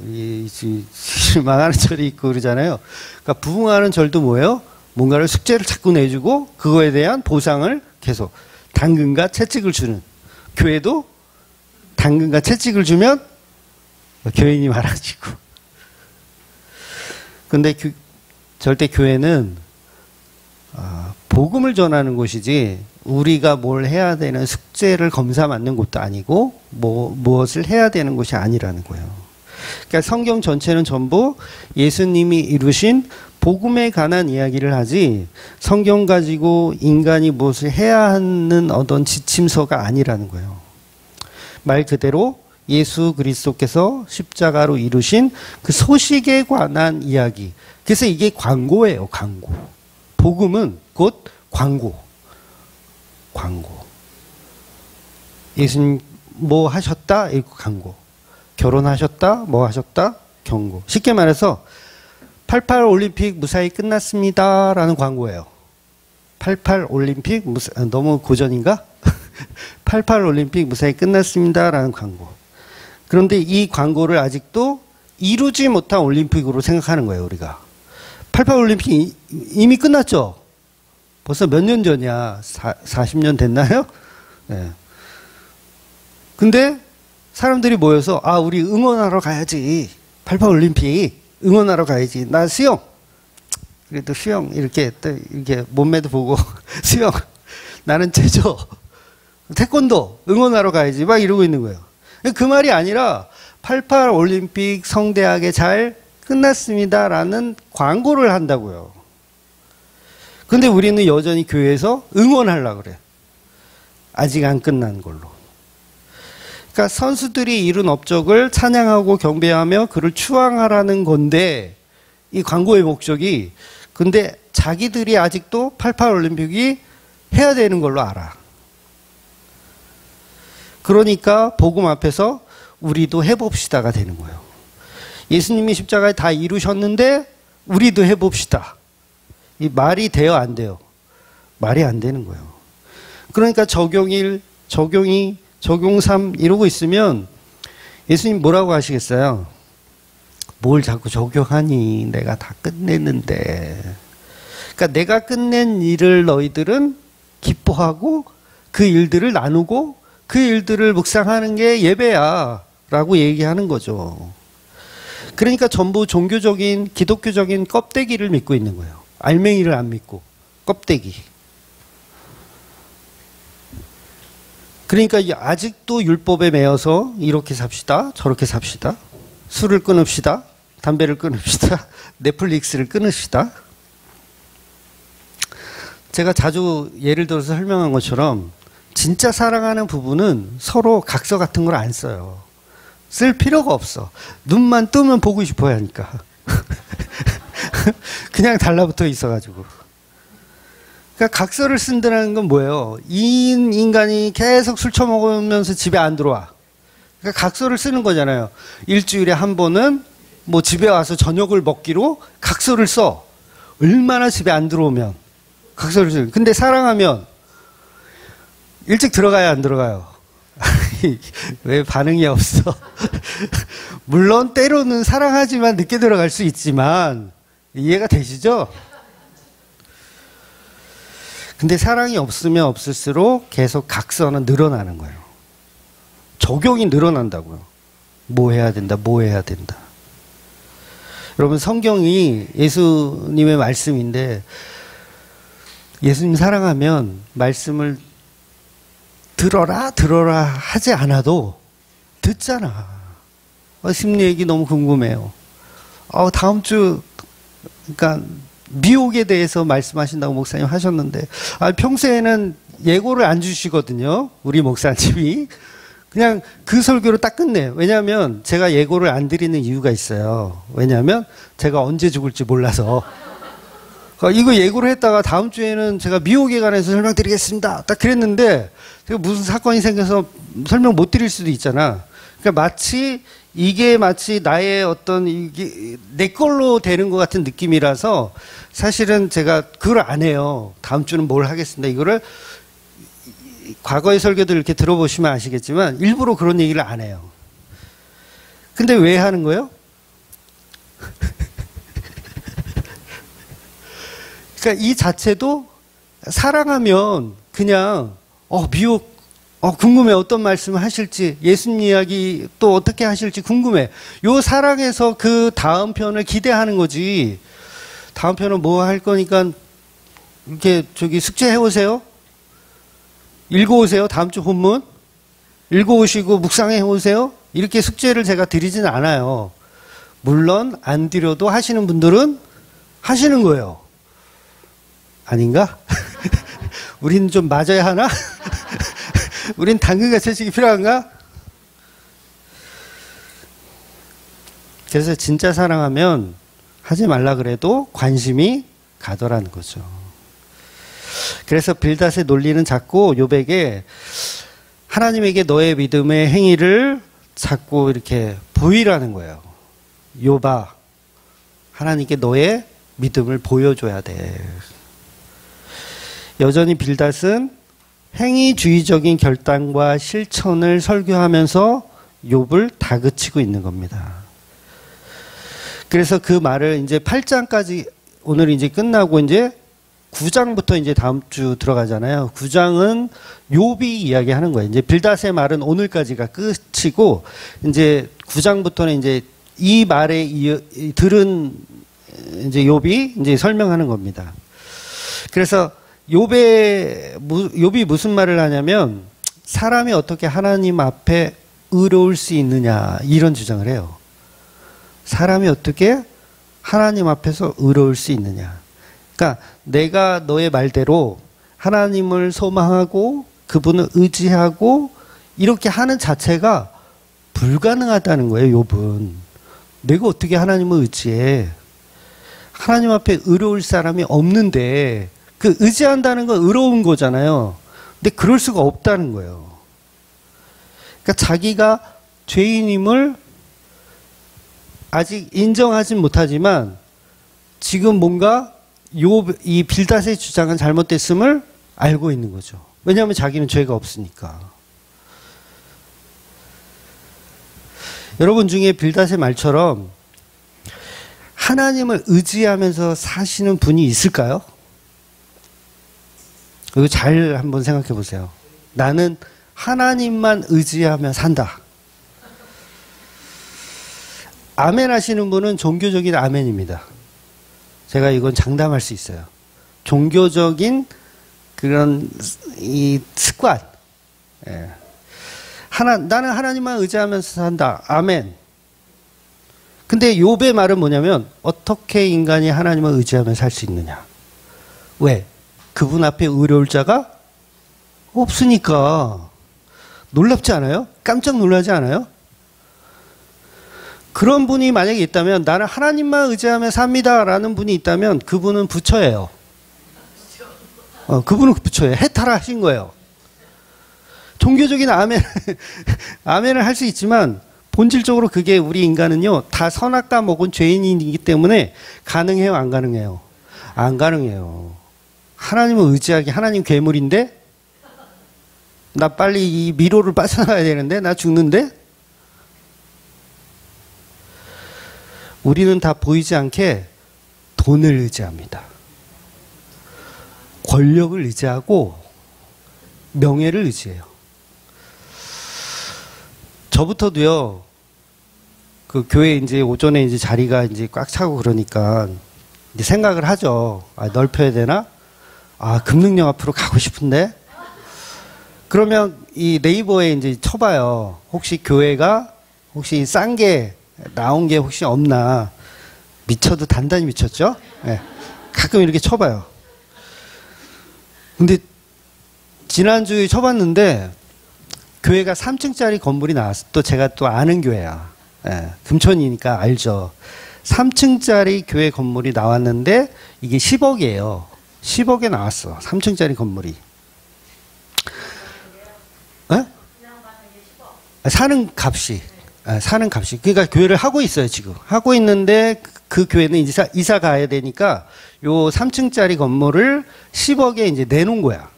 망하는 절이 있고 그러잖아요. 그러니까 부흥하는 절도 뭐예요? 뭔가를 숙제를 자꾸 내주고 그거에 대한 보상을 계속 당근과 채찍을 주는. 교회도 당근과 채찍을 주면 교인이 많아지고. 근데 절대 교회는 복음을 전하는 곳이지 우리가 뭘 해야 되는 숙제를 검사 받는 곳도 아니고 무엇을 해야 되는 곳이 아니라는 거예요. 그러니까 성경 전체는 전부 예수님이 이루신 복음에 관한 이야기를 하지 성경 가지고 인간이 무엇을 해야 하는 어떤 지침서가 아니라는 거예요. 말 그대로 예수 그리스도께서 십자가로 이루신 그 소식에 관한 이야기. 그래서 이게 광고예요, 광고. 복음은 곧 광고. 예수님 뭐 하셨다? 이거 광고. 결혼하셨다? 뭐 하셨다? 경고. 쉽게 말해서 88 올림픽 무사히 끝났습니다 라는 광고예요. 88 올림픽 너무 고전인가? 88 올림픽 무사히 끝났습니다 라는 광고. 그런데 이 광고를 아직도 이루지 못한 올림픽으로 생각하는 거예요, 우리가. 88 올림픽 이미 끝났죠? 벌써 몇 년 전이야? 40년 됐나요? 네. 근데 사람들이 모여서 우리 응원하러 가야지. 88 올림픽 응원하러 가야지. 나 수영. 그래도 수영 이렇게 몸매도 보고 수영. 나는 제조. 태권도 응원하러 가야지. 막 이러고 있는 거예요. 그 말이 아니라 88 올림픽 성대하게 잘 끝났습니다라는 광고를 한다고요. 근데 우리는 여전히 교회에서 응원하려고 그래. 아직 안 끝난 걸로. 그러니까 선수들이 이룬 업적을 찬양하고 경배하며 그를 추앙하라는 건데 이 광고의 목적이 근데 자기들이 아직도 88 올림픽이 해야 되는 걸로 알아. 그러니까 복음 앞에서 우리도 해봅시다가 되는 거예요. 예수님이 십자가에 다 이루셨는데 우리도 해봅시다. 이 말이 돼요, 안 돼요? 말이 안 되는 거예요. 그러니까 적용 1, 적용 2, 적용 3 이러고 있으면 예수님 뭐라고 하시겠어요? 뭘 자꾸 적용하니? 내가 다 끝냈는데. 그러니까 내가 끝낸 일을 너희들은 기뻐하고 그 일들을 나누고 그 일들을 묵상하는 게 예배야 라고 얘기하는 거죠. 그러니까 전부 종교적인 기독교적인 껍데기를 믿고 있는 거예요. 알맹이를 안 믿고 껍데기. 그러니까 아직도 율법에 매여서 이렇게 삽시다, 저렇게 삽시다, 술을 끊읍시다, 담배를 끊읍시다, 넷플릭스를 끊읍시다. 제가 자주 예를 들어서 설명한 것처럼 진짜 사랑하는 부부는 서로 각서 같은 걸 안 써요. 쓸 필요가 없어. 눈만 뜨면 보고 싶어야 하니까. 그냥 달라붙어 있어가지고. 그러니까 각서를 쓴다는 건 뭐예요? 이 인간이 계속 술 처먹으면서 집에 안 들어와. 그러니까 각서를 쓰는 거잖아요. 일주일에 한 번은 뭐 집에 와서 저녁을 먹기로 각서를 써. 얼마나 집에 안 들어오면 각서를 써. 근데 사랑하면 일찍 들어가야 안 들어가요? 왜 반응이 없어? 물론 때로는 사랑하지만 늦게 들어갈 수 있지만 이해가 되시죠? 근데 사랑이 없으면 없을수록 계속 각서는 늘어나는 거예요. 적용이 늘어난다고요. 뭐 해야 된다, 뭐 해야 된다. 여러분, 성경이 예수님의 말씀인데 예수님 사랑하면 말씀을 들어라 들어라 하지 않아도 듣잖아. 심리 얘기 너무 궁금해요. 다음 주 그러니까 미혹에 대해서 말씀하신다고 목사님 하셨는데 평소에는 예고를 안 주시거든요. 우리 목사님이. 그냥 그 설교로 딱 끝내요. 왜냐하면 제가 예고를 안 드리는 이유가 있어요. 왜냐하면 제가 언제 죽을지 몰라서. 이거 예고를 했다가 다음 주에는 제가 미혹에 관해서 설명드리겠습니다. 딱 그랬는데 제가 무슨 사건이 생겨서 설명 못 드릴 수도 있잖아. 그러니까 이게 마치 나의 어떤 이게 내 걸로 되는 것 같은 느낌이라서 사실은 제가 그걸 안 해요. 다음 주는 뭘 하겠습니다. 이거를 과거의 설교들 이렇게 들어보시면 아시겠지만 일부러 그런 얘기를 안 해요. 근데 왜 하는 거예요? 그러니까 이 자체도 사랑하면 그냥 미혹 궁금해. 어떤 말씀을 하실지, 예수님 이야기 또 어떻게 하실지 궁금해. 요 사랑에서 그 다음 편을 기대하는 거지. 다음 편은 뭐 할 거니까 이렇게 숙제 해오세요. 읽어오세요. 다음 주 본문 읽어오시고 묵상해 오세요. 이렇게 숙제를 제가 드리지는 않아요. 물론 안 드려도 하시는 분들은 하시는 거예요. 아닌가? 우린 좀 맞아야 하나? 우린 당근과 채찍이 필요한가? 그래서 진짜 사랑하면 하지 말라 그래도 관심이 가더라는 거죠. 그래서 빌닷의 논리는 자꾸 욥에게 하나님에게 너의 믿음의 행위를 자꾸 이렇게 보이라는 거예요. 욥아, 하나님께 너의 믿음을 보여줘야 돼. 여전히 빌닷은 행위주의적인 결단과 실천을 설교하면서 욥을 다그치고 있는 겁니다. 그래서 그 말을 이제 8장까지 오늘 이제 끝나고 이제 9장부터 이제 다음 주 들어가잖아요. 9장은 욥이 이야기하는 거예요. 이제 빌닷의 말은 오늘까지가 끝이고 이제 9장부터는 이제 이 말에 들은 이제 욥이 이제 설명하는 겁니다. 그래서 욥이 무슨 말을 하냐면 사람이 어떻게 하나님 앞에 의로울 수 있느냐 이런 주장을 해요. 사람이 어떻게 하나님 앞에서 의로울 수 있느냐. 그러니까 내가 너의 말대로 하나님을 소망하고 그분을 의지하고 이렇게 하는 자체가 불가능하다는 거예요. 욥은. 내가 어떻게 하나님을 의지해. 하나님 앞에 의로울 사람이 없는데 그 의지한다는 건 의로운 거잖아요. 근데 그럴 수가 없다는 거예요. 그러니까 자기가 죄인임을 아직 인정하진 못하지만 지금 뭔가 이 빌닷의 주장은 잘못됐음을 알고 있는 거죠. 왜냐하면 자기는 죄가 없으니까. 여러분 중에 빌닷의 말처럼 하나님을 의지하면서 사시는 분이 있을까요? 이거 잘 한번 생각해 보세요. 나는 하나님만 의지하며 산다. 아멘 하시는 분은 종교적인 아멘입니다. 제가 이건 장담할 수 있어요. 종교적인 그런 이 습관. 예. 나는 하나님만 의지하면서 산다. 아멘. 근데 욥의 말은 뭐냐면 어떻게 인간이 하나님을 의지하며 살 수 있느냐. 왜? 그분 앞에 의로울 자가 없으니까. 놀랍지 않아요? 깜짝 놀라지 않아요? 그런 분이 만약에 있다면 나는 하나님만 의지하며 삽니다 라는 분이 있다면 그분은 부처예요. 그분은 부처예요. 해탈하신 거예요. 종교적인 아멘을 할 수 있지만 본질적으로 그게 우리 인간은요 다 선악과 먹은 죄인이기 때문에 가능해요? 안 가능해요? 안 가능해요. 하나님을 의지하기 하나님 괴물인데 나 빨리 이 미로를 빠져나가야 되는데 나 죽는데 우리는 다 보이지 않게 돈을 의지합니다. 권력을 의지하고 명예를 의지해요. 저부터도요. 그 교회 이제 오전에 이제 자리가 이제 꽉 차고 그러니까 이제 생각을 하죠. 아, 넓혀야 되나? 아, 금능력 앞으로 가고 싶은데. 그러면 이 네이버에 이제 쳐봐요. 혹시 교회가 혹시 싼 게 나온 게 혹시 없나? 미쳐도 단단히 미쳤죠? 네. 가끔 이렇게 쳐봐요. 근데 지난주에 쳐봤는데 교회가 3층짜리 건물이 나왔어. 또 제가 또 아는 교회야. 네. 금천이니까 알죠. 3층짜리 교회 건물이 나왔는데 이게 10억이에요. 10억에 나왔어. 3층짜리 건물이. 네? 사는 값이. 사는 값이. 그러니까 교회를 하고 있어요, 지금. 하고 있는데 그 교회는 이제 이사 가야 되니까 요 3층짜리 건물을 10억에 이제 내놓은 거야.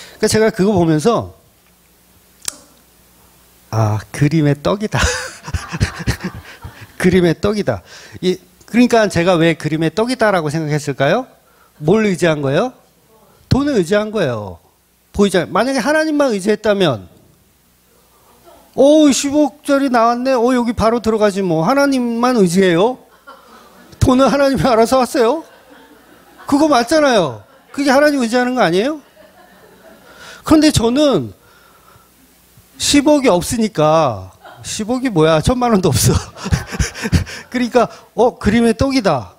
그러니까 제가 그거 보면서 아, 그림의 떡이다. 그림의 떡이다. 그러니까 제가 왜 그림의 떡이다라고 생각했을까요? 뭘 의지한 거예요? 돈을 의지한 거예요. 보이잖아요. 만약에 하나님만 의지했다면 10억짜리 나왔네. 여기 바로 들어가지 뭐. 하나님만 의지해요. 돈은 하나님이 알아서 왔어요. 그거 맞잖아요. 그게 하나님 의지하는 거 아니에요? 그런데 저는 10억이 없으니까 10억이 뭐야? 1,000만 원도 없어. 그러니까 그림의 떡이다.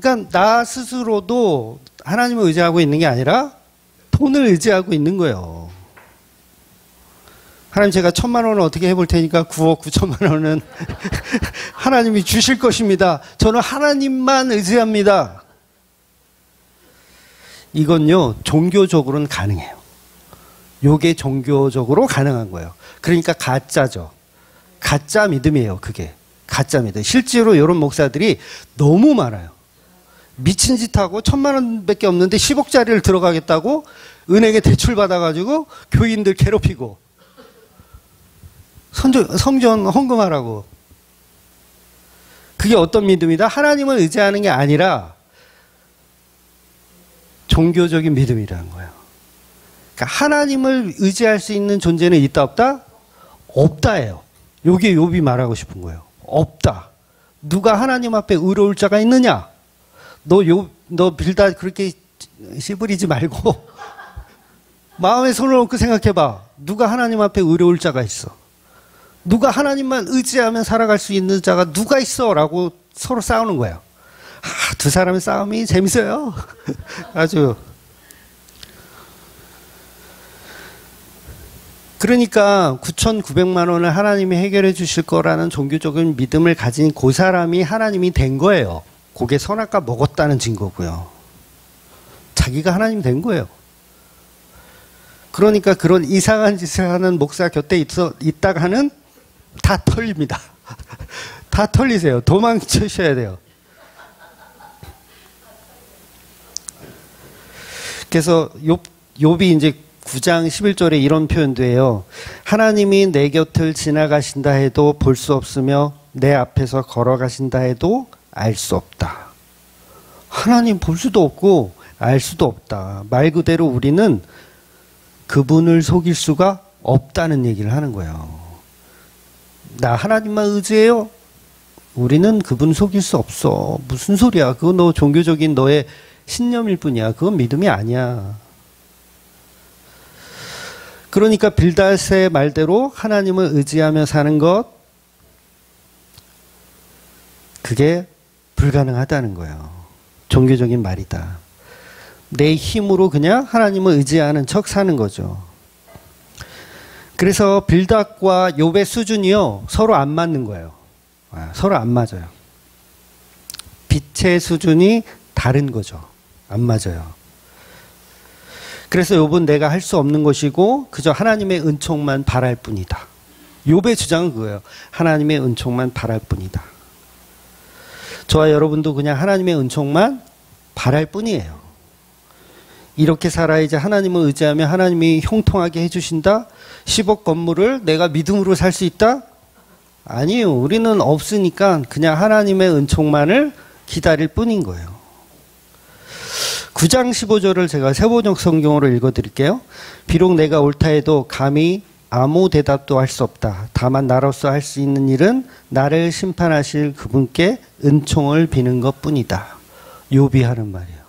그러니까 나 스스로도 하나님을 의지하고 있는 게 아니라 돈을 의지하고 있는 거예요. 하나님 제가 1,000만 원을 어떻게 해볼 테니까 9억 9천만 원은 하나님이 주실 것입니다. 저는 하나님만 의지합니다. 이건요 종교적으로는 가능해요. 요게 종교적으로 가능한 거예요. 그러니까 가짜죠. 가짜 믿음이에요. 그게 가짜 믿음. 실제로 이런 목사들이 너무 많아요. 미친 짓 하고 1,000만 원밖에 없는데 10억짜리를 들어가겠다고 은행에 대출 받아가지고 교인들 괴롭히고 성전 헌금하라고. 그게 어떤 믿음이다? 하나님을 의지하는 게 아니라 종교적인 믿음이라는 거예요. 그러니까 하나님을 의지할 수 있는 존재는 있다 없다? 없다예요. 요게 욥이 말하고 싶은 거예요. 없다. 누가 하나님 앞에 의로울 자가 있느냐? 너 빌다 그렇게 씨부리지 말고 마음에 손을 얹고 생각해봐. 누가 하나님 앞에 의로울 자가 있어? 누가 하나님만 의지하면 살아갈 수 있는 자가 누가 있어? 라고 서로 싸우는 거예요. 두 사람의 싸움이 재밌어요. 아주. 그러니까 9,900만 원을 하나님이 해결해 주실 거라는 종교적인 믿음을 가진 그 사람이 하나님이 된 거예요. 그게 선악과 먹었다는 증거고요. 자기가 하나님 된 거예요. 그러니까 그런 이상한 짓을 하는 목사 곁에 있다가는 다 털립니다. 다 털리세요. 도망치셔야 돼요. 그래서 욥이 이제 9장 11절에 이런 표현도 해요. 하나님이 내 곁을 지나가신다 해도 볼 수 없으며 내 앞에서 걸어가신다 해도 알 수 없다. 하나님 볼 수도 없고 알 수도 없다. 말 그대로 우리는 그분을 속일 수가 없다는 얘기를 하는 거예요. 나 하나님만 의지해요? 우리는 그분 속일 수 없어. 무슨 소리야. 그거 너 종교적인 너의 신념일 뿐이야. 그건 믿음이 아니야. 그러니까 빌닷의 말대로 하나님을 의지하며 사는 것, 그게 불가능하다는 거예요. 종교적인 말이다. 내 힘으로 그냥 하나님을 의지하는 척 사는 거죠. 그래서 빌닷과 욥의 수준이요, 서로 안 맞는 거예요. 서로 안 맞아요. 빛의 수준이 다른 거죠. 안 맞아요. 그래서 욥은 내가 할 수 없는 것이고 그저 하나님의 은총만 바랄 뿐이다. 욥의 주장은 그거예요. 하나님의 은총만 바랄 뿐이다. 저와 여러분도 그냥 하나님의 은총만 바랄 뿐이에요. 이렇게 살아야지 하나님을 의지하며 하나님이 형통하게 해주신다? 10억 건물을 내가 믿음으로 살 수 있다? 아니에요. 우리는 없으니까 그냥 하나님의 은총만을 기다릴 뿐인 거예요. 9장 15절을 제가 세번역 성경으로 읽어드릴게요. 비록 내가 옳다 해도 감히 아무 대답도 할 수 없다. 다만 나로서 할 수 있는 일은 나를 심판하실 그분께 은총을 비는 것뿐이다. 욥이 하는 말이에요.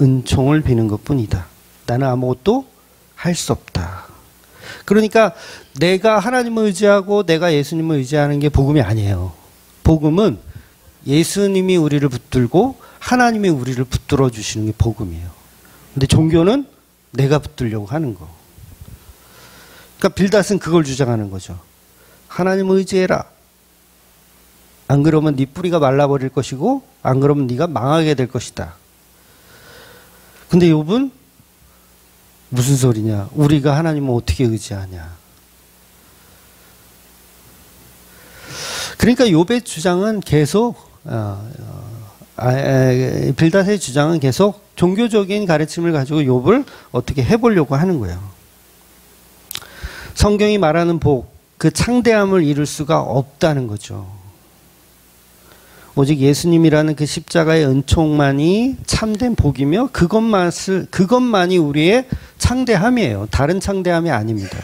은총을 비는 것뿐이다. 나는 아무것도 할 수 없다. 그러니까 내가 하나님을 의지하고 내가 예수님을 의지하는 게 복음이 아니에요. 복음은 예수님이 우리를 붙들고 하나님이 우리를 붙들어 주시는 게 복음이에요. 근데 종교는 내가 붙들려고 하는 거. 그러니까 빌닷은 그걸 주장하는 거죠. 하나님을 의지해라. 안 그러면 네 뿌리가 말라버릴 것이고 안 그러면 네가 망하게 될 것이다. 근데 욥은 무슨 소리냐? 우리가 하나님을 어떻게 의지하냐? 그러니까 욥의 주장은 계속 빌닷의 주장은 계속 종교적인 가르침을 가지고 욥을 어떻게 해보려고 하는 거예요. 성경이 말하는 복, 그 창대함을 이룰 수가 없다는 거죠. 오직 예수님이라는 그 십자가의 은총만이 참된 복이며 그것만이 우리의 창대함이에요. 다른 창대함이 아닙니다.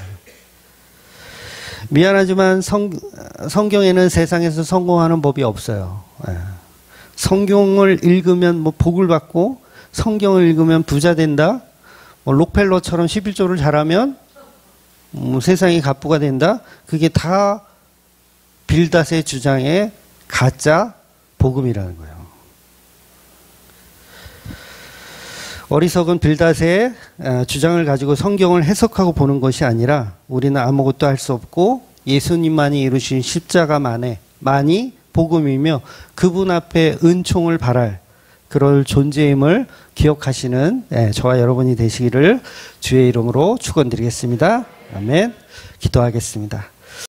미안하지만 성경에는 세상에서 성공하는 법이 없어요. 성경을 읽으면 뭐 복을 받고 성경을 읽으면 부자 된다. 뭐 록펠러처럼 11조를 잘하면 세상이 갑부가 된다. 그게 다 빌닷의 주장의 가짜 복음이라는 거예요. 어리석은 빌닷의 주장을 가지고 성경을 해석하고 보는 것이 아니라 우리는 아무것도 할 수 없고 예수님만이 이루신 십자가만이 복음이며 그분 앞에 은총을 바랄 그럴 존재임을 기억하시는 저와 여러분이 되시기를 주의 이름으로 축원드리겠습니다. 아멘. 기도하겠습니다.